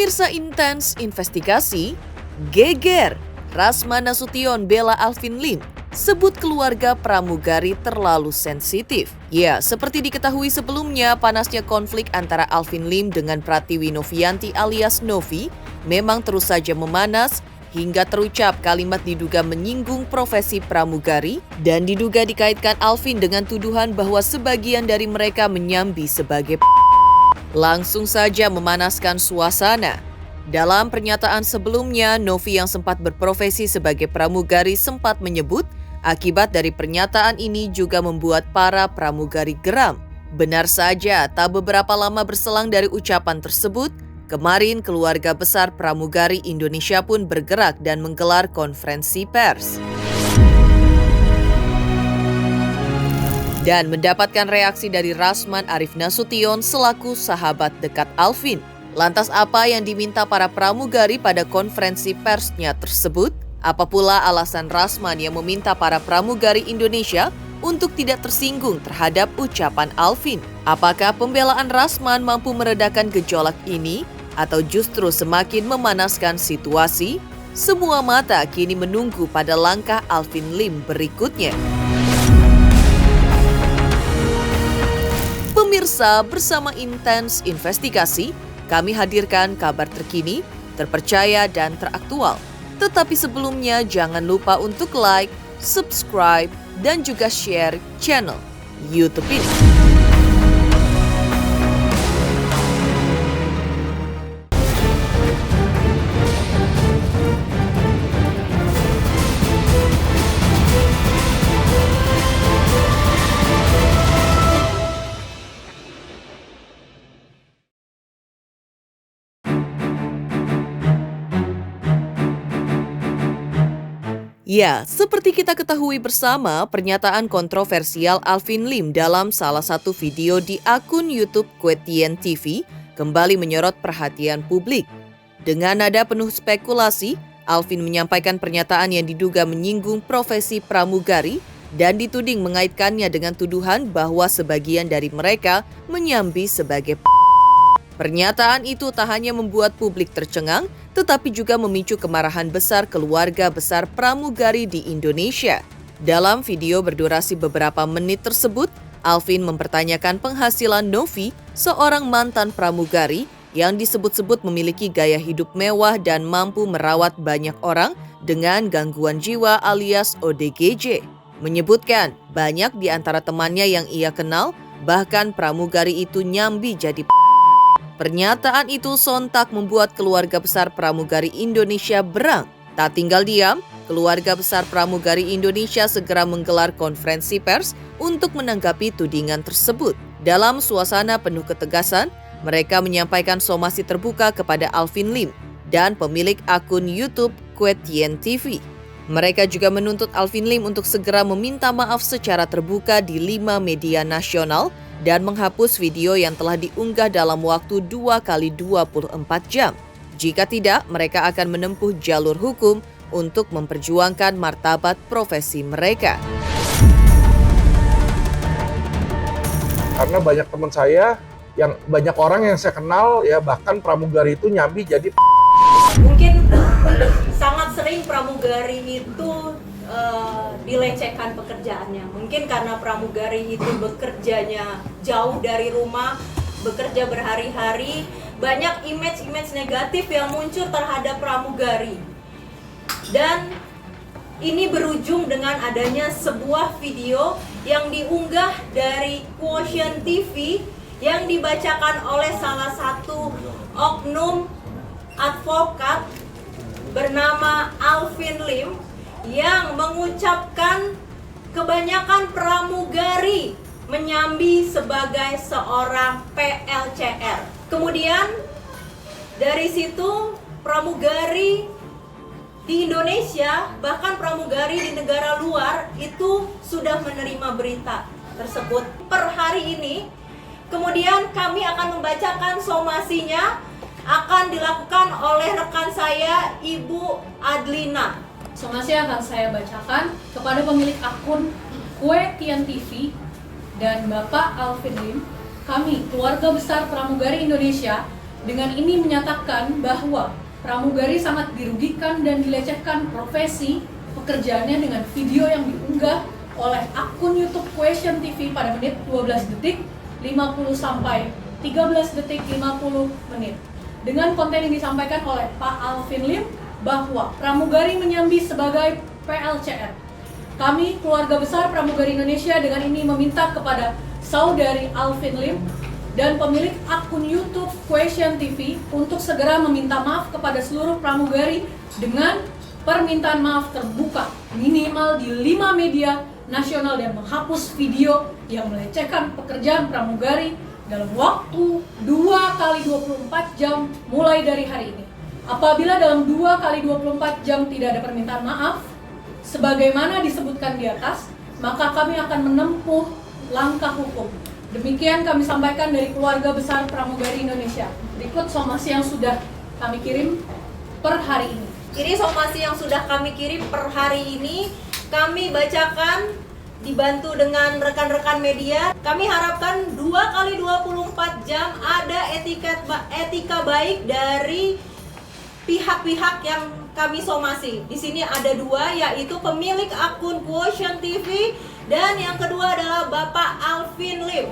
Pemirsa Intens Investigasi, geger. Rasma Nasution bela Alvin Lim, sebut keluarga pramugari terlalu sensitif. Ya, seperti diketahui sebelumnya, panasnya konflik antara Alvin Lim dengan Pratiwi Novianti alias Novi memang terus saja memanas hingga terucap kalimat diduga menyinggung profesi pramugari dan diduga dikaitkan Alvin dengan tuduhan bahwa sebagian dari mereka menyambi sebagai langsung saja memanaskan suasana. Dalam pernyataan sebelumnya, Novi yang sempat berprofesi sebagai pramugari sempat menyebut akibat dari pernyataan ini juga membuat para pramugari geram. Benar saja, tak beberapa lama berselang dari ucapan tersebut, kemarin keluarga besar pramugari Indonesia pun bergerak dan menggelar konferensi pers. Dan mendapatkan reaksi dari Rasman Arif Nasution selaku sahabat dekat Alvin. Lantas apa yang diminta para pramugari pada konferensi persnya tersebut? Apa pula alasan Rasman yang meminta para pramugari Indonesia untuk tidak tersinggung terhadap ucapan Alvin? Apakah pembelaan Rasman mampu meredakan gejolak ini atau justru semakin memanaskan situasi? Semua mata kini menunggu pada langkah Alvin Lim berikutnya. Pemirsa, bersama Intens Investigasi, kami hadirkan kabar terkini, terpercaya, dan teraktual. Tetapi sebelumnya jangan lupa untuk like, subscribe, dan juga share channel YouTube ini. Ya, seperti kita ketahui bersama, pernyataan kontroversial Alvin Lim dalam salah satu video di akun YouTube Kwetian TV kembali menyorot perhatian publik. Dengan nada penuh spekulasi, Alvin menyampaikan pernyataan yang diduga menyinggung profesi pramugari dan dituding mengaitkannya dengan tuduhan bahwa sebagian dari mereka menyambi sebagai Pernyataan itu tak hanya membuat publik tercengang, tetapi juga memicu kemarahan besar keluarga besar pramugari di Indonesia. Dalam video berdurasi beberapa menit tersebut, Alvin mempertanyakan penghasilan Novi, seorang mantan pramugari yang disebut-sebut memiliki gaya hidup mewah dan mampu merawat banyak orang dengan gangguan jiwa alias ODGJ. Menyebutkan banyak di antara temannya yang ia kenal, bahkan pramugari itu nyambi jadi Pernyataan itu sontak membuat keluarga besar pramugari Indonesia berang. Tak tinggal diam, keluarga besar pramugari Indonesia segera menggelar konferensi pers untuk menanggapi tudingan tersebut. Dalam suasana penuh ketegasan, mereka menyampaikan somasi terbuka kepada Alvin Lim dan pemilik akun YouTube Kwetian TV. Mereka juga menuntut Alvin Lim untuk segera meminta maaf secara terbuka di 5 media nasional dan menghapus video yang telah diunggah dalam waktu 2x24 jam. Jika tidak, mereka akan menempuh jalur hukum untuk memperjuangkan martabat profesi mereka. Karena banyak teman saya, banyak orang yang saya kenal, ya bahkan pramugari itu nyambi jadi Mungkin sangat sering pramugari itu dilecehkan pekerjaannya. Mungkin karena pramugari itu bekerjanya jauh dari rumah, bekerja berhari-hari, banyak image-image negatif yang muncul terhadap pramugari. Dan ini berujung dengan adanya sebuah video yang diunggah dari Kwetian TV yang dibacakan oleh salah satu oknum advokat bernama Alvin Lim yang mengucapkan kebanyakan pramugari menyambi sebagai seorang PLCR. Kemudian dari situ pramugari di Indonesia, bahkan pramugari di negara luar itu sudah menerima berita tersebut per hari ini. Kemudian kami akan membacakan somasinya, akan dilakukan oleh rekan saya, Ibu Adlina. Somasi akan saya bacakan kepada pemilik akun Kwetian TV dan Bapak Alvin Lim. Kami, keluarga besar pramugari Indonesia, dengan ini menyatakan bahwa pramugari sangat dirugikan dan dilecehkan profesi pekerjaannya dengan video yang diunggah oleh akun YouTube Question TV pada menit 12 detik 50 sampai 13 detik 50 menit. Dengan konten yang disampaikan oleh Pak Alvin Lim bahwa pramugari menyambi sebagai PLCR. Kami, keluarga besar Pramugari Indonesia, dengan ini meminta kepada saudari Alvin Lim dan pemilik akun YouTube Question TV untuk segera meminta maaf kepada seluruh pramugari dengan permintaan maaf terbuka minimal di 5 media nasional dan menghapus video yang melecehkan pekerjaan pramugari dalam waktu 2 kali 24 jam mulai dari hari ini. Apabila dalam 2 kali 24 jam tidak ada permintaan maaf, sebagaimana disebutkan di atas, maka kami akan menempuh langkah hukum. Demikian kami sampaikan dari keluarga besar Pramugari Indonesia. Berikut somasi yang sudah kami kirim per hari ini. Ini somasi yang sudah kami kirim per hari ini. Kami bacakan dibantu dengan rekan-rekan media. Kami harapkan 2 kali 24 jam ada etika baik dari pihak-pihak yang kami somasi. Di sini ada 2, yaitu pemilik akun Question TV dan yang kedua adalah Bapak Alvin Lim.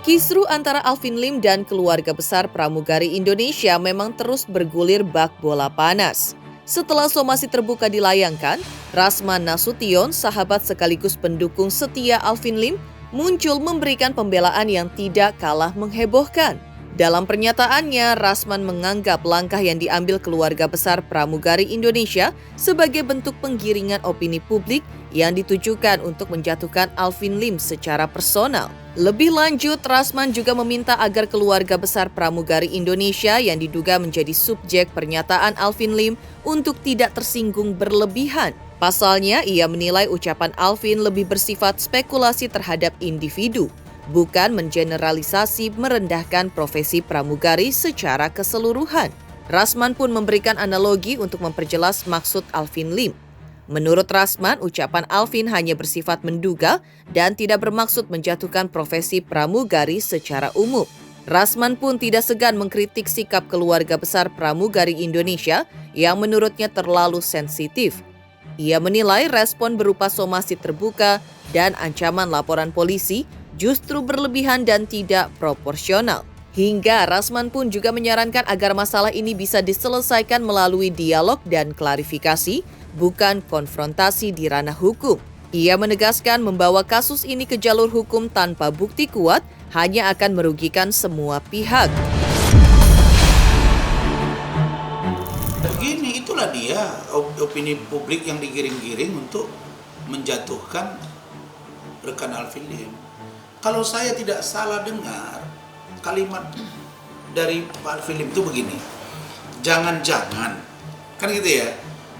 Kisru antara Alvin Lim dan keluarga besar Pramugari Indonesia memang terus bergulir bak bola panas. Setelah somasi terbuka dilayangkan, Rasman Nasution, sahabat sekaligus pendukung setia Alvin Lim, muncul memberikan pembelaan yang tidak kalah menghebohkan. Dalam pernyataannya, Rasman menganggap langkah yang diambil keluarga besar Pramugari Indonesia sebagai bentuk penggiringan opini publik yang ditujukan untuk menjatuhkan Alvin Lim secara personal. Lebih lanjut, Rasman juga meminta agar keluarga besar Pramugari Indonesia yang diduga menjadi subjek pernyataan Alvin Lim untuk tidak tersinggung berlebihan. Pasalnya, ia menilai ucapan Alvin lebih bersifat spekulasi terhadap individu, bukan mengeneralisasi merendahkan profesi pramugari secara keseluruhan. Rasman pun memberikan analogi untuk memperjelas maksud Alvin Lim. Menurut Rasman, ucapan Alvin hanya bersifat menduga dan tidak bermaksud menjatuhkan profesi pramugari secara umum. Rasman pun tidak segan mengkritik sikap keluarga besar Pramugari Indonesia yang menurutnya terlalu sensitif. Ia menilai respon berupa somasi terbuka dan ancaman laporan polisi justru berlebihan dan tidak proporsional. Hingga Rasman pun juga menyarankan agar masalah ini bisa diselesaikan melalui dialog dan klarifikasi, bukan konfrontasi di ranah hukum. Ia menegaskan membawa kasus ini ke jalur hukum tanpa bukti kuat hanya akan merugikan semua pihak. Begini, itulah dia opini publik yang digiring-giring untuk menjatuhkan rekan Alvin Lim. Kalau saya tidak salah dengar, kalimat dari Pak Alvin Lim itu begini, jangan-jangan, kan gitu ya,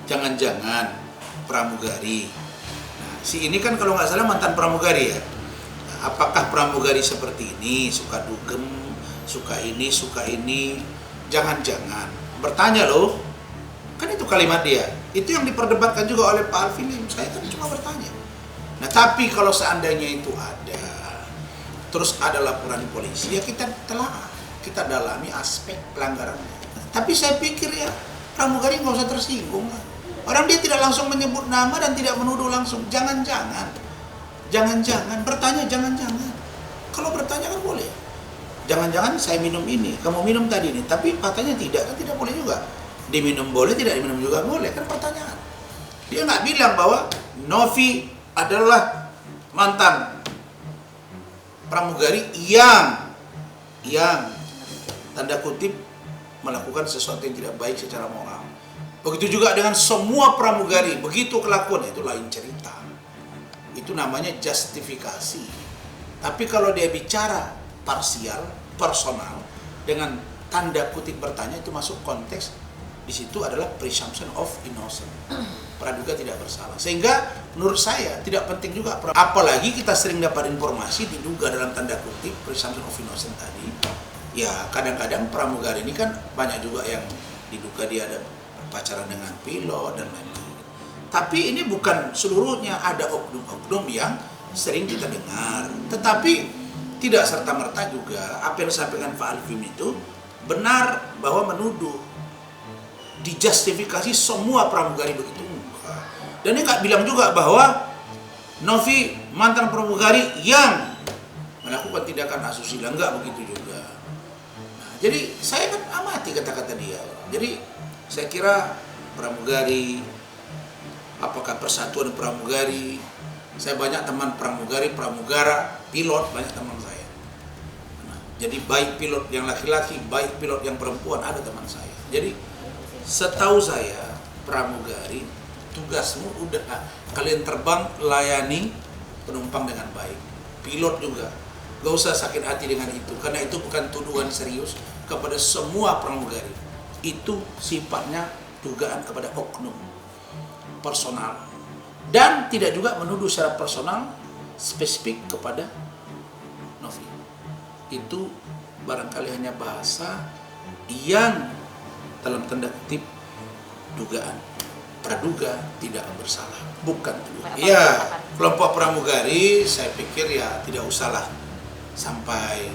jangan-jangan pramugari. Nah, si ini kan kalau nggak salah mantan pramugari ya. Nah, apakah pramugari seperti ini, suka dugem, suka ini, jangan-jangan. Bertanya loh, kan itu kalimat dia. Itu yang diperdebatkan juga oleh Pak Alvin Lim. Saya kan cuma bertanya. Nah, tapi kalau seandainya itu ada, terus ada laporan polisi, ya kita telah kita dalami aspek pelanggarannya. Tapi saya pikir ya, pramugari nggak usah tersinggung lah. Orang dia tidak langsung menyebut nama dan tidak menuduh langsung. Jangan-jangan, bertanya jangan-jangan. Kalau bertanya kan boleh. Jangan-jangan saya minum ini, kamu minum tadi ini, tapi katanya tidak, kan tidak boleh juga. Diminum boleh, tidak diminum juga boleh, kan pertanyaan. Dia nggak bilang bahwa Novi adalah mantan pramugari yang tanda kutip melakukan sesuatu yang tidak baik secara moral. Begitu juga dengan semua pramugari, begitu kelakuan, itu lain cerita. Itu namanya justifikasi. Tapi kalau dia bicara parsial, personal, dengan tanda kutip bertanya, itu masuk konteks, di situ adalah presumption of innocence. Praduga tidak bersalah. Sehingga menurut saya tidak penting juga, apalagi kita sering dapat informasi diduga dalam tanda kutip presumption of innocence tadi. Ya kadang-kadang pramugari ini kan banyak juga yang diduga dia ada pacaran dengan pilot dan lain-lain. Tapi ini bukan seluruhnya, ada oknum-oknum yang sering kita dengar. Tetapi tidak serta-merta juga apa yang disampaikan Pak Alvin itu benar bahwa menuduh, dijustifikasi semua pramugari begitu. Dan dia nggak bilang juga bahwa Novi mantan pramugari yang melakukan tindakan asusila, enggak begitu juga. Nah, jadi saya kan amati kata-kata dia. Jadi saya kira pramugari, apakah persatuan pramugari, saya banyak teman pramugari, pramugara, pilot, banyak teman saya. Nah, jadi baik pilot yang laki-laki, baik pilot yang perempuan, ada teman saya. Jadi setahu saya pramugari, tugasmu udah kalian terbang layani penumpang dengan baik. Pilot juga, gak usah sakit hati dengan itu, karena itu bukan tuduhan serius kepada semua pramugari. Itu sifatnya dugaan kepada oknum personal, dan tidak juga menuduh secara personal spesifik kepada Novi. Itu barangkali hanya bahasa yang dalam tanda kutip dugaan. Praduga tidak bersalah, bukan tuduhan. Ya, kelompok pramugari saya pikir ya tidak usahlah sampai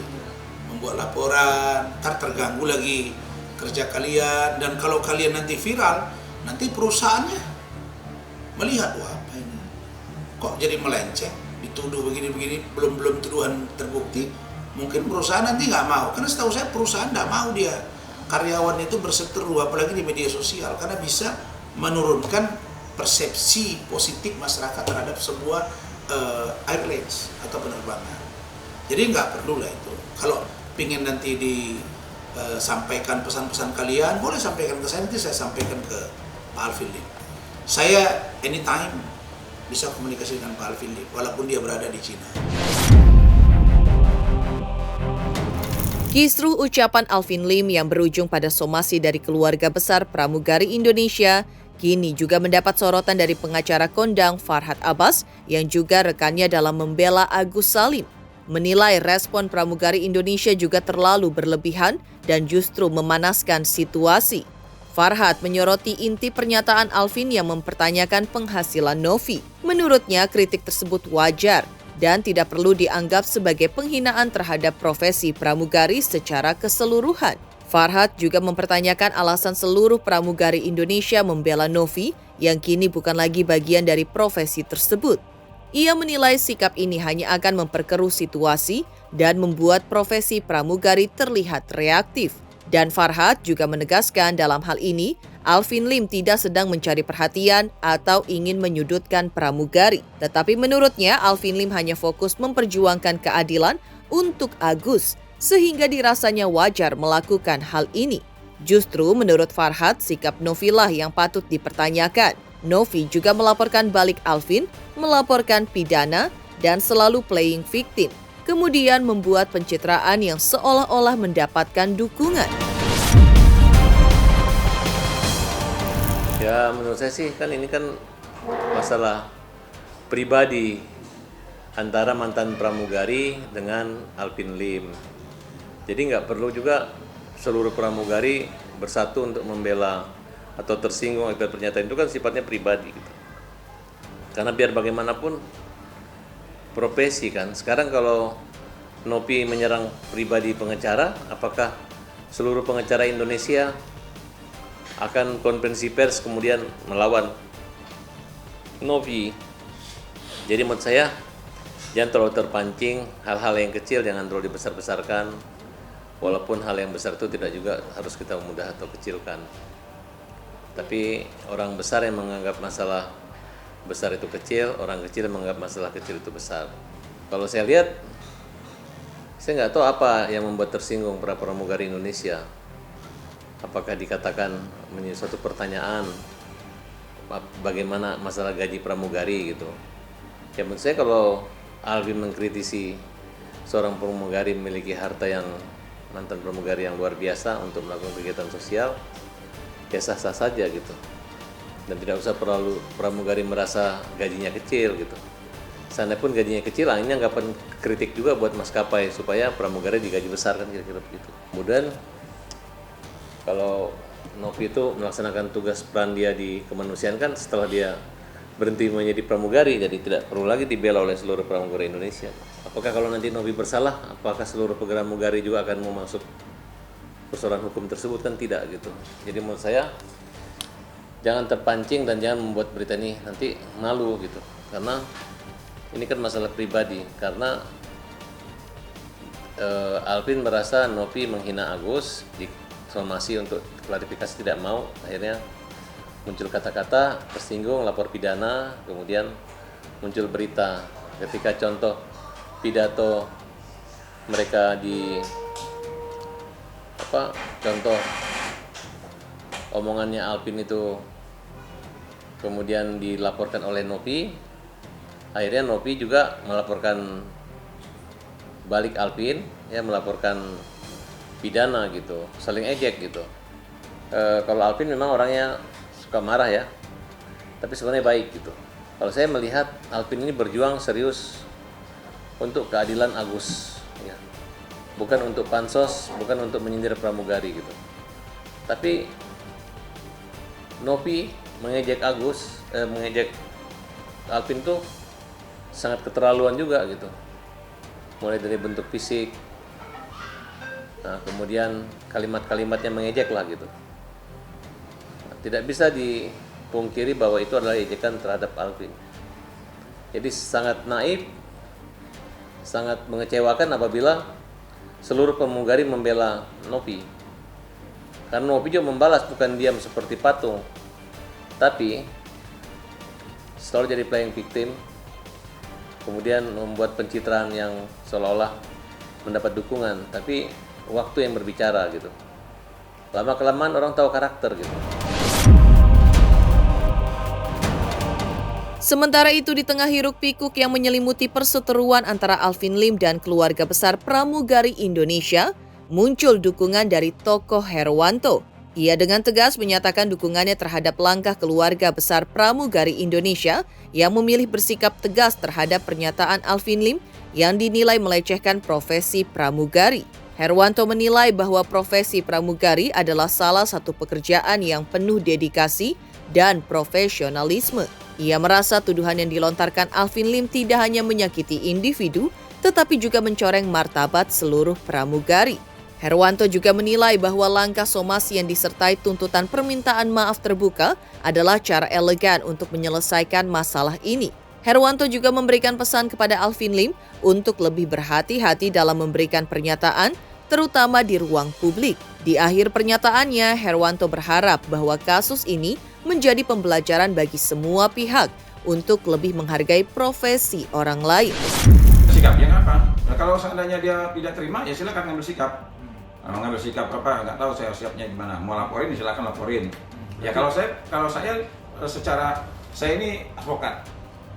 membuat laporan, ntar terganggu lagi kerja kalian, dan kalau kalian nanti viral, nanti perusahaannya melihat, wah apa ini, kok jadi melenceng, dituduh begini-begini, belum tuduhan terbukti, mungkin perusahaan nanti nggak mau, karena setahu saya perusahaan nggak mau dia karyawan itu berseteru, apalagi di media sosial, karena bisa menurunkan persepsi positif masyarakat terhadap sebuah airlines atau penerbangan. Jadi nggak perlu lah itu. Kalau pingin nanti disampaikan pesan-pesan kalian, boleh sampaikan ke saya, nanti saya sampaikan ke Pak Alvin Lim. Saya anytime bisa komunikasi dengan Pak Alvin Lim, walaupun dia berada di Cina. Kisruh ucapan Alvin Lim yang berujung pada somasi dari keluarga besar pramugari Indonesia kini juga mendapat sorotan dari pengacara kondang Farhad Abbas yang juga rekannya dalam membela Agus Salim. Menilai respon pramugari Indonesia juga terlalu berlebihan dan justru memanaskan situasi. Farhad menyoroti inti pernyataan Alvin yang mempertanyakan penghasilan Novi. Menurutnya kritik tersebut wajar dan tidak perlu dianggap sebagai penghinaan terhadap profesi pramugari secara keseluruhan. Farhad juga mempertanyakan alasan seluruh pramugari Indonesia membela Novi yang kini bukan lagi bagian dari profesi tersebut. Ia menilai sikap ini hanya akan memperkeruh situasi dan membuat profesi pramugari terlihat reaktif. Dan Farhad juga menegaskan dalam hal ini, Alvin Lim tidak sedang mencari perhatian atau ingin menyudutkan pramugari. Tetapi menurutnya, Alvin Lim hanya fokus memperjuangkan keadilan untuk Agus, sehingga dirasanya wajar melakukan hal ini. Justru menurut Farhad, sikap Novi lah yang patut dipertanyakan. Novi juga melaporkan balik Alvin, melaporkan pidana, dan selalu playing victim. Kemudian membuat pencitraan yang seolah-olah mendapatkan dukungan. Ya menurut saya sih kan ini kan masalah pribadi antara mantan pramugari dengan Alvin Lim. Jadi nggak perlu juga seluruh pramugari bersatu untuk membela atau tersinggung akibat pernyataan itu, kan sifatnya pribadi gitu. Karena biar bagaimanapun profesi kan. Sekarang kalau Novi menyerang pribadi pengacara, apakah seluruh pengacara Indonesia akan konferensi pers kemudian melawan Novi? Jadi menurut saya jangan terlalu terpancing, hal-hal yang kecil jangan terlalu dibesar-besarkan. Walaupun hal yang besar itu tidak juga harus kita mudah atau kecilkan. Tapi orang besar yang menganggap masalah besar itu kecil, orang kecil yang menganggap masalah kecil itu besar. Kalau saya lihat, saya nggak tahu apa yang membuat tersinggung para pramugari Indonesia. Apakah dikatakan menjadi suatu pertanyaan bagaimana masalah gaji pramugari gitu. Ya menurut saya kalau Alvin mengkritisi seorang pramugari memiliki harta yang mantan pramugari yang luar biasa untuk melakukan kegiatan sosial, ya sah-sah saja gitu. Dan tidak usah perlu pramugari merasa gajinya kecil gitu. Seandainya pun gajinya kecil, ini anggapan kritik juga buat maskapai supaya pramugari digaji besar kan kira-kira begitu. Kemudian kalau Novi itu melaksanakan tugas peran dia di kemanusiaan kan setelah dia berhenti menjadi pramugari, jadi tidak perlu lagi dibela oleh seluruh pramugari Indonesia. Apakah kalau nanti Novi bersalah, apakah seluruh pramugari juga akan mau masuk persoalan hukum tersebut? Kan tidak gitu. Jadi menurut saya jangan terpancing dan jangan membuat berita ini nanti malu gitu, karena ini kan masalah pribadi. Karena Alvin merasa Novi menghina Agus, disomasi untuk klarifikasi tidak mau, akhirnya muncul kata-kata tersinggung, lapor pidana, kemudian muncul berita ketika contoh pidato mereka di contoh omongannya Alvin itu kemudian dilaporkan oleh Novi, akhirnya Novi juga melaporkan balik Alvin, ya melaporkan pidana gitu, saling ejek gitu. Kalau Alvin memang orangnya suka marah ya, tapi sebenarnya baik gitu. Kalau saya melihat Alvin ini berjuang serius untuk keadilan Agus, ya. Bukan untuk pansos, bukan untuk menyindir pramugari gitu. Tapi Novi mengejek mengejek Alvin tuh sangat keterlaluan juga gitu. Mulai dari bentuk fisik, nah kemudian kalimat-kalimatnya mengejek lah gitu. Tidak bisa dipungkiri bahwa itu adalah ejekan terhadap Alvin. Jadi sangat naif, sangat mengecewakan apabila seluruh pramugari membela Novi. Karena Novi juga membalas, bukan diam seperti patung, tapi selalu jadi playing victim, kemudian membuat pencitraan yang seolah-olah mendapat dukungan, tapi waktu yang berbicara gitu. Lama-kelamaan orang tahu karakter gitu. Sementara itu di tengah hiruk-pikuk yang menyelimuti perseteruan antara Alvin Lim dan keluarga besar pramugari Indonesia, muncul dukungan dari tokoh Herwanto. Ia dengan tegas menyatakan dukungannya terhadap langkah keluarga besar pramugari Indonesia yang memilih bersikap tegas terhadap pernyataan Alvin Lim yang dinilai melecehkan profesi pramugari. Herwanto menilai bahwa profesi pramugari adalah salah satu pekerjaan yang penuh dedikasi dan profesionalisme. Ia merasa tuduhan yang dilontarkan Alvin Lim tidak hanya menyakiti individu, tetapi juga mencoreng martabat seluruh pramugari. Herwanto juga menilai bahwa langkah somasi yang disertai tuntutan permintaan maaf terbuka adalah cara elegan untuk menyelesaikan masalah ini. Herwanto juga memberikan pesan kepada Alvin Lim untuk lebih berhati-hati dalam memberikan pernyataan, terutama di ruang publik. Di akhir pernyataannya, Herwanto berharap bahwa kasus ini menjadi pembelajaran bagi semua pihak untuk lebih menghargai profesi orang lain. Sikap yang apa? Nah, kalau seandainya dia tidak terima, ya silakan ngambil sikap. Ngambil sikap apa? Nggak tahu saya siapnya gimana. Mau laporin, silakan laporin. Ya kalau saya secara saya ini advokat.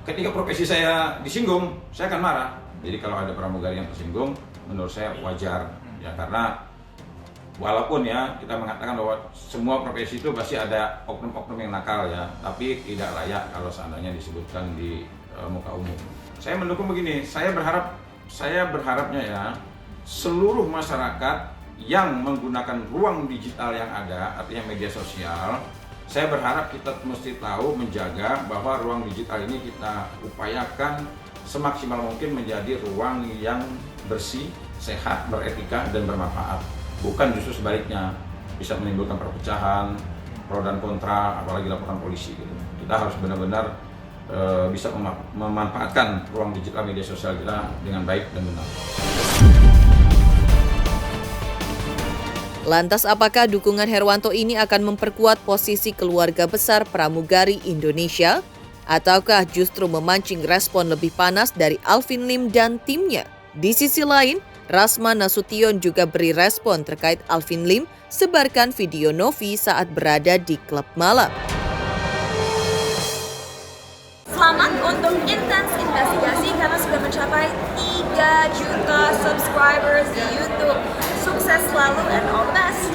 Ketika profesi saya disinggung, saya akan marah. Jadi kalau ada pramugari yang tersinggung, menurut saya wajar. Ya karena walaupun ya kita mengatakan bahwa semua profesi itu pasti ada oknum-oknum yang nakal ya, tapi tidak layak kalau seandainya disebutkan di muka umum. Saya mendukung begini, saya berharapnya ya seluruh masyarakat yang menggunakan ruang digital yang ada, artinya media sosial, saya berharap kita mesti tahu menjaga bahwa ruang digital ini kita upayakan semaksimal mungkin menjadi ruang yang bersih, sehat, beretika, dan bermanfaat. Bukan justru sebaliknya, bisa menimbulkan perpecahan, pro dan kontra, apalagi laporan polisi gitu. Kita harus benar-benar bisa memanfaatkan ruang digital media sosial kita dengan baik dan benar. Lantas apakah dukungan Herwanto ini akan memperkuat posisi keluarga besar pramugari Indonesia? Ataukah justru memancing respon lebih panas dari Alvin Lim dan timnya? Di sisi lain, Rasma Nasution juga beri respon terkait Alvin Lim sebarkan video Novi saat berada di klub malam. Selamat untuk Intens Investigasi karena sudah mencapai 3 juta subscribers di YouTube. Sukses selalu and all the best.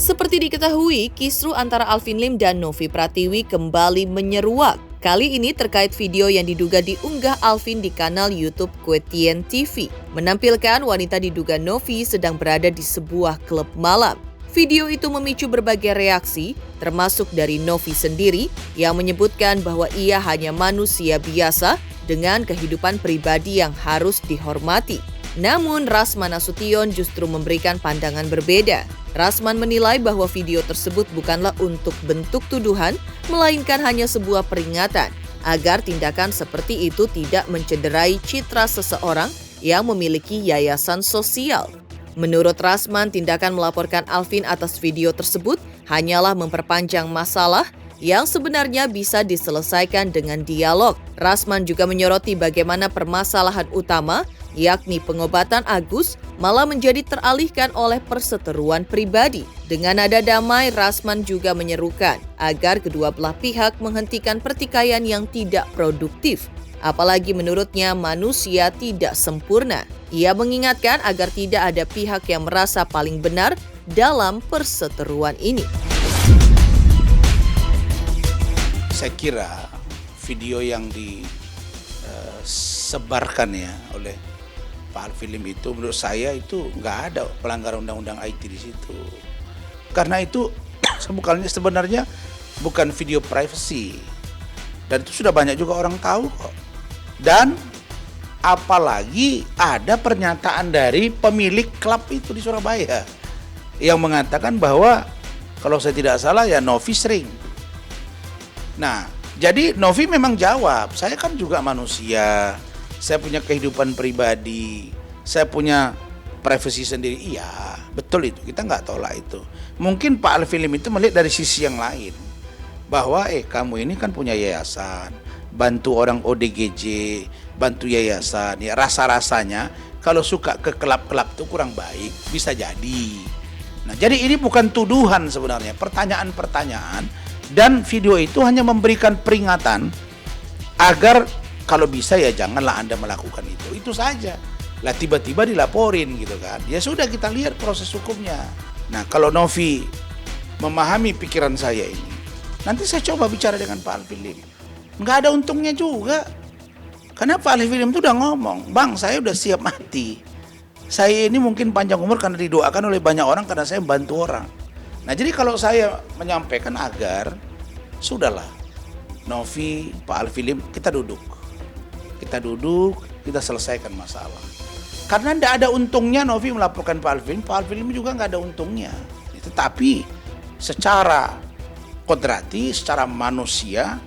Seperti diketahui, kisruh antara Alvin Lim dan Novi Pratiwi kembali menyeruak. Kali ini terkait video yang diduga diunggah Alvin di kanal YouTube Kwetian TV. Menampilkan wanita diduga Novi sedang berada di sebuah klub malam. Video itu memicu berbagai reaksi, termasuk dari Novi sendiri yang menyebutkan bahwa ia hanya manusia biasa dengan kehidupan pribadi yang harus dihormati. Namun Rasman Nasution justru memberikan pandangan berbeda. Rasman menilai bahwa video tersebut bukanlah untuk bentuk tuduhan, melainkan hanya sebuah peringatan agar tindakan seperti itu tidak mencederai citra seseorang yang memiliki yayasan sosial. Menurut Rasman, tindakan melaporkan Alvin atas video tersebut hanyalah memperpanjang masalah yang sebenarnya bisa diselesaikan dengan dialog. Rasman juga menyoroti bagaimana permasalahan utama, yakni pengobatan Agus, malah menjadi teralihkan oleh perseteruan pribadi. Dengan nada damai, Rasman juga menyerukan agar kedua belah pihak menghentikan pertikaian yang tidak produktif. Apalagi menurutnya manusia tidak sempurna. Ia mengingatkan agar tidak ada pihak yang merasa paling benar dalam perseteruan ini. Saya kira video yang disebarkan ya oleh Pak Alvin Lim itu menurut saya itu nggak ada pelanggaran undang-undang IT di situ. Karena itu sebenarnya bukan video privacy. Dan itu sudah banyak juga orang tahu kok. Dan apalagi ada pernyataan dari pemilik klub itu di Surabaya yang mengatakan bahwa kalau saya tidak salah ya Novi sering. Nah, jadi Novi memang jawab, saya kan juga manusia, saya punya kehidupan pribadi, saya punya privasi sendiri. Iya, betul itu, kita nggak tolak itu. Mungkin Pak Alvin Lim itu melihat dari sisi yang lain, bahwa kamu ini kan punya yayasan, bantu orang ODGJ, bantu yayasan, ya rasa-rasanya kalau suka ke klub-klub itu kurang baik, bisa jadi. Nah, jadi ini bukan tuduhan sebenarnya, pertanyaan-pertanyaan. Dan video itu hanya memberikan peringatan agar kalau bisa ya janganlah Anda melakukan itu. Itu saja. Lah tiba-tiba dilaporin gitu kan. Ya sudah, kita lihat proses hukumnya. Nah, kalau Novi memahami pikiran saya ini, nanti saya coba bicara dengan Pak Alvin Lim. Nggak ada untungnya juga. Karena Pak Alvin Lim itu udah ngomong, "Bang, saya udah siap mati. Saya ini mungkin panjang umur karena didoakan oleh banyak orang karena saya membantu orang." Nah, jadi kalau saya menyampaikan agar sudahlah Novi, Pak Alvin Lim, kita duduk, kita selesaikan masalah. Karena tidak ada untungnya Novi melaporkan Pak Alvin Lim juga nggak ada untungnya. Tetapi secara kodrati, secara manusia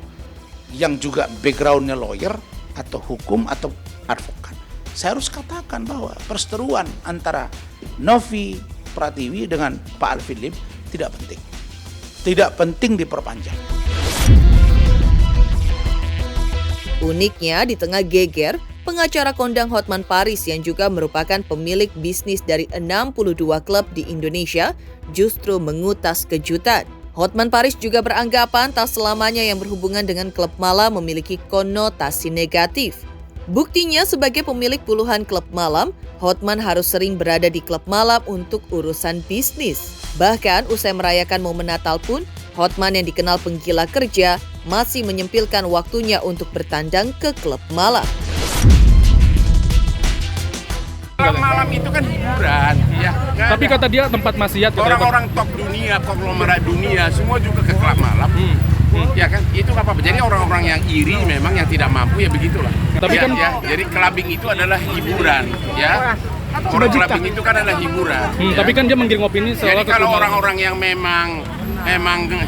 yang juga backgroundnya lawyer atau hukum atau advokat, saya harus katakan bahwa perseteruan antara Novi Pratiwi dengan Pak Alvin Lim tidak penting diperpanjang. Uniknya, di tengah geger, pengacara kondang Hotman Paris yang juga merupakan pemilik bisnis dari 62 klub di Indonesia justru mengutas kejutan. Hotman Paris juga beranggapan tak selamanya yang berhubungan dengan klub malam memiliki konotasi negatif. Buktinya, sebagai pemilik puluhan klub malam, Hotman harus sering berada di klub malam untuk urusan bisnis. Bahkan usai merayakan momen Natal pun, Hotman yang dikenal penggila kerja masih menyempilkan waktunya untuk bertandang ke klub malam. Klub malam itu kan hiburan, ya. Tapi kata dia tempat maksiat. Orang-orang top dunia, konglomerat dunia, semua juga ke klub malam. Ya kan, itu apa? Jadi orang-orang yang iri memang yang tidak mampu ya begitulah. Tapi ya, kan ya. Jadi clubbing itu adalah hiburan, ya. Orang clubbing itu kan adalah hiburan. Ya. Tapi kan dia menggiring opini soal. Jadi kalau orang-orang yang memang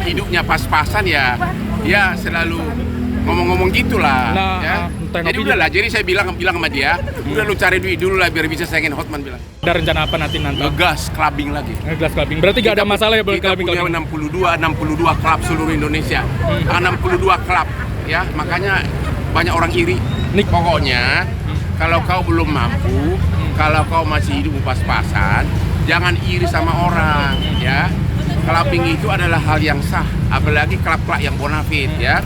hidupnya pas-pasan ya selalu ngomong-ngomong gitulah. Nah, ya. Jadi udahlah. Jadi saya bilang sama dia, udah lu cari duit dulu lah biar bisa saingin Hotman bilang. Ada rencana apa nanti? Ngegas clubbing lagi. Ngegas clubbing. Berarti nggak ada masalah ya kita punya 62 klub seluruh Indonesia. 62 klub, ya. Makanya banyak orang iri. Pokoknya kalau kau belum mampu, kalau kau masih hidup pas-pasan, jangan iri sama orang, ya. Clubbing itu adalah hal yang sah, apalagi klub-klub yang bonafit, ya.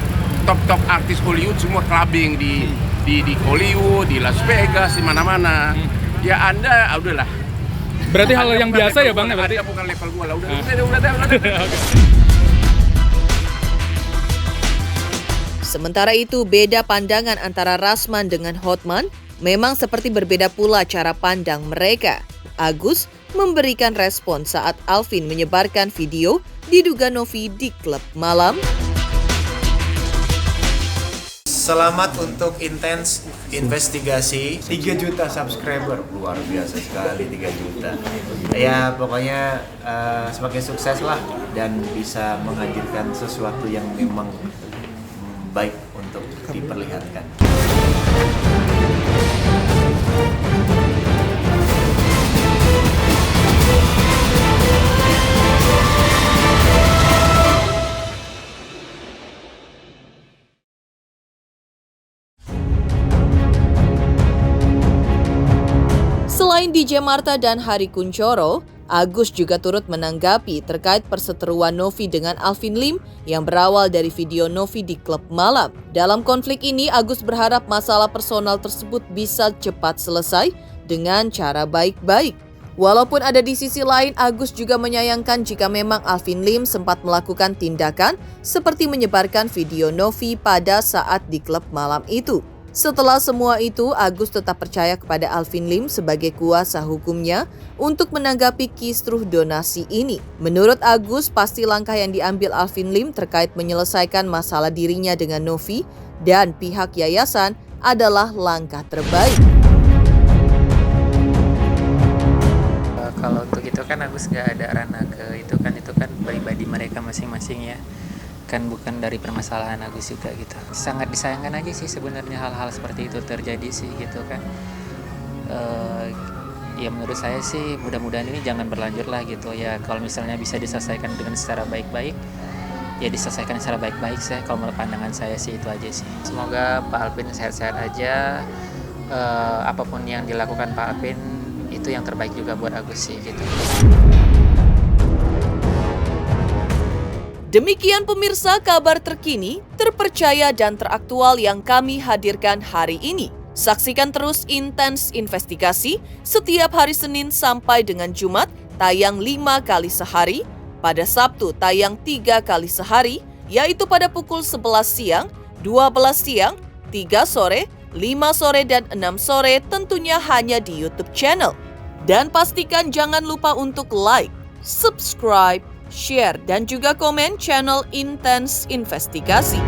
Top artis Hollywood semua clubbing di Hollywood, di Las Vegas, di mana-mana. Ya Anda udahlah, Berarti hal yang biasa ya Bang ya berarti? Bukan level gua lah, udah. Sementara itu, beda pandangan antara Rasman dengan Hotman memang seperti berbeda pula cara pandang mereka. Agus memberikan respon saat Alvin menyebarkan video diduga Novi di klub malam. Selamat untuk intens investigasi 3 juta subscriber, luar biasa sekali 3 juta. Ya pokoknya semakin sukses lah dan bisa menghadirkan sesuatu yang memang baik untuk diperlihatkan. Selain DJ Marta dan Hari Kunchoro, Agus juga turut menanggapi terkait perseteruan Novi dengan Alvin Lim yang berawal dari video Novi di klub malam. Dalam konflik ini, Agus berharap masalah personal tersebut bisa cepat selesai dengan cara baik-baik. Walaupun ada di sisi lain, Agus juga menyayangkan jika memang Alvin Lim sempat melakukan tindakan seperti menyebarkan video Novi pada saat di klub malam itu. Setelah semua itu, Agus tetap percaya kepada Alvin Lim sebagai kuasa hukumnya untuk menanggapi kisruh donasi ini. Menurut Agus, pasti langkah yang diambil Alvin Lim terkait menyelesaikan masalah dirinya dengan Novi dan pihak yayasan adalah langkah terbaik. Kalau untuk itu kan Agus gak ada ranah ke itu kan pribadi mereka masing-masing ya. Kan bukan dari permasalahan Agus juga gitu. Sangat disayangkan aja sih sebenarnya hal-hal seperti itu terjadi sih gitu kan. Ya menurut saya sih mudah-mudahan ini jangan berlanjut lah gitu ya. Kalau misalnya bisa diselesaikan dengan secara baik-baik, ya diselesaikan secara baik-baik sih. Kalau menurut pandangan saya sih itu aja sih. Semoga Pak Alvin sehat-sehat aja. Apapun yang dilakukan Pak Alvin itu yang terbaik juga buat Agus sih gitu. Demikian pemirsa kabar terkini, terpercaya dan teraktual yang kami hadirkan hari ini. Saksikan terus Intens Investigasi setiap hari Senin sampai dengan Jumat tayang 5 kali sehari, pada Sabtu tayang 3 kali sehari, yaitu pada pukul 11 siang, 12 siang, 3 sore, 5 sore, dan 6 sore tentunya hanya di YouTube channel. Dan pastikan jangan lupa untuk like, subscribe, share, dan juga komen channel Intens Investigasi.